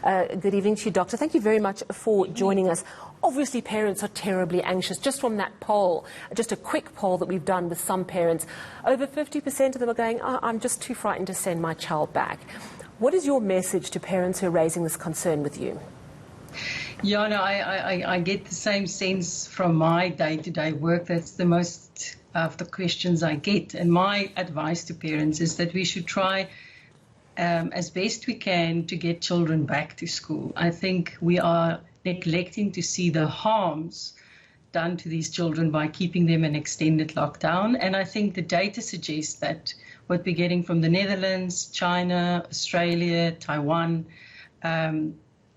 Good evening to you, Doctor. Thank you very much for joining us. Obviously, parents are terribly anxious. Just from that poll, just a quick poll that we've done with some parents, over 50% of them are going, I'm just too frightened to send my child back. What is your message to parents who are raising this concern with you? Yeah, no, I get the same sense from my day-to-day work. That's the most of the questions I get. And my advice to parents is that we should try as best we can to get children back to school. I think we are neglecting to see the harms done to these children by keeping them in extended lockdown. And I think the data suggests that what we're getting from the Netherlands, China, Australia, Taiwan,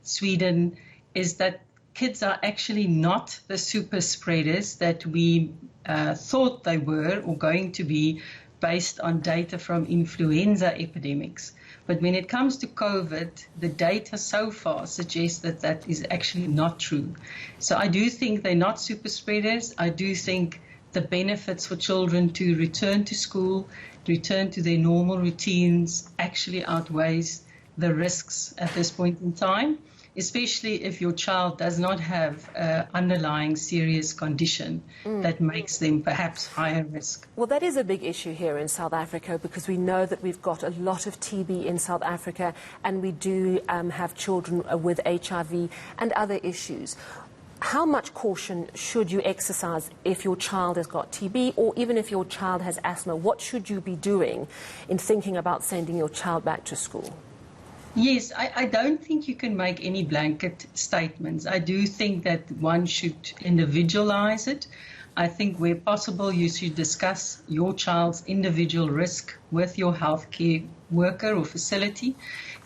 Sweden, is that kids are actually not the super spreaders that we thought they were or going to be based on data from influenza epidemics. But when it comes to COVID, the data so far suggests that that is actually not true. So I do think they're not super spreaders. I do think the benefits for children to return to school, return to their normal routines, actually outweighs the risks at this point in time, especially if your child does not have an underlying serious condition that makes them perhaps higher risk. Well, that is a big issue here in South Africa, because we know that we've got a lot of TB in South Africa, and we do have children with HIV and other issues. How much caution should you exercise if your child has got TB, or even if your child has asthma? What should you be doing in thinking about sending your child back to school? Yes, I don't think you can make any blanket statements. I do think that one should individualize it. I think where possible you should discuss your child's individual risk with your healthcare worker or facility.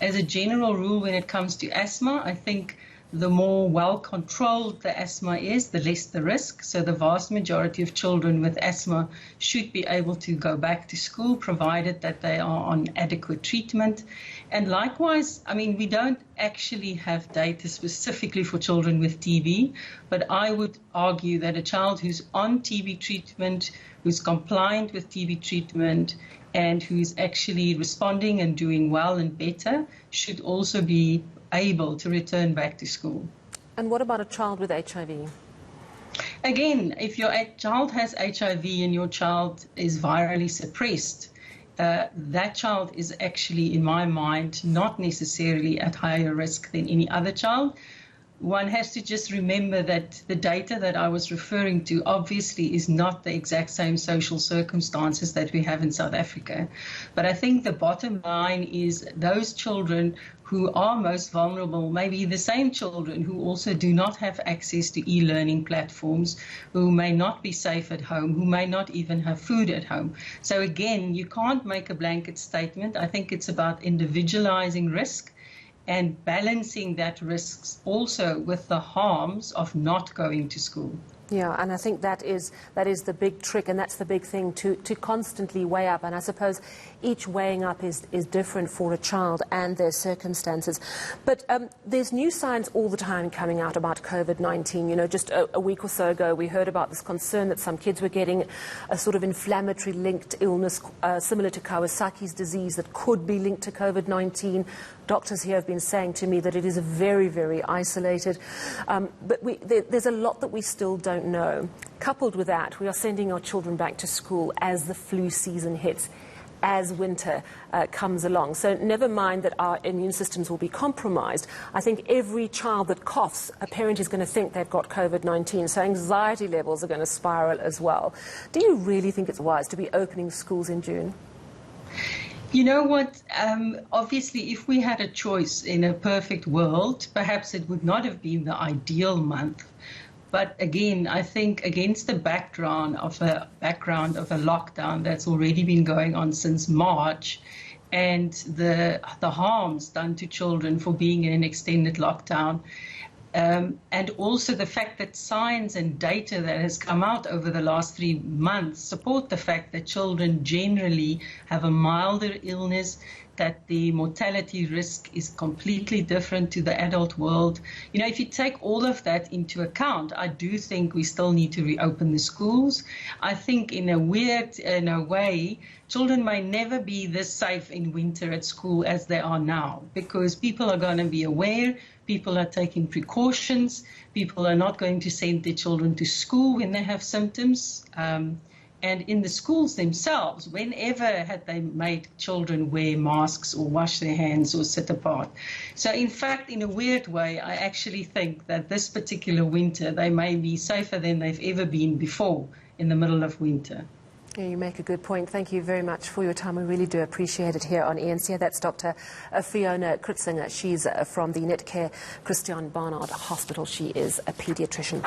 As a general rule, when it comes to asthma, I think the more well-controlled the asthma is, the less the risk. So the vast majority of children with asthma should be able to go back to school, provided that they are on adequate treatment. And likewise, I mean, we don't actually have data specifically for children with TB, but I would argue that a child who's on TB treatment, who's compliant with TB treatment, and who's actually responding and doing well and better should also be able to return back to school. And what about a child with HIV? Again, if your child has HIV and your child is virally suppressed, that child is actually, in my mind, not necessarily at higher risk than any other child. One has to just remember that the data that I was referring to obviously is not the exact same social circumstances that we have in South Africa. But I think the bottom line is those children who are most vulnerable may be the same children who also do not have access to e-learning platforms, who may not be safe at home, who may not even have food at home. So again, you can't make a blanket statement. I think it's about individualizing risk and balancing that risks also with the harms of not going to school. Yeah, and I think that is the big trick, and that's the big thing to constantly weigh up. And I suppose each weighing up is different for a child and their circumstances. But there's new science all the time coming out about COVID-19. You know, just a week or so ago, we heard about this concern that some kids were getting a sort of inflammatory linked illness similar to Kawasaki's disease that could be linked to COVID-19. Doctors here have been saying to me that it is very, very isolated. But there's a lot that we still don't know. Coupled with that, we are sending our children back to school as the flu season hits, as winter comes along. So never mind that our immune systems will be compromised. I think every child that coughs, a parent is going to think they've got COVID-19. So anxiety levels are going to spiral as well. Do you really think it's wise to be opening schools in June? You know what, obviously if we had a choice in a perfect world, perhaps it would not have been the ideal month. But again, I think against the background of a lockdown that's already been going on since March, and the harms done to children for being in an extended lockdown, and also the fact that science and data that has come out over the last 3 months support the fact that children generally have a milder illness, that the mortality risk is completely different to the adult world. You know, if you take all of that into account, I do think we still need to reopen the schools. I think in a way, children may never be this safe in winter at school as they are now, because people are going to be aware, people are taking precautions, people are not going to send their children to school when they have symptoms. And in the schools themselves, whenever had they made children wear masks or wash their hands or sit apart. So in fact, in a weird way, I actually think that this particular winter, they may be safer than they've ever been before in the middle of winter. Yeah, you make a good point. Thank you very much for your time. We really do appreciate it here on ENC. That's Dr. Fiona Kritzinger. She's from the Netcare Christian Barnard Hospital. She is a paediatrician.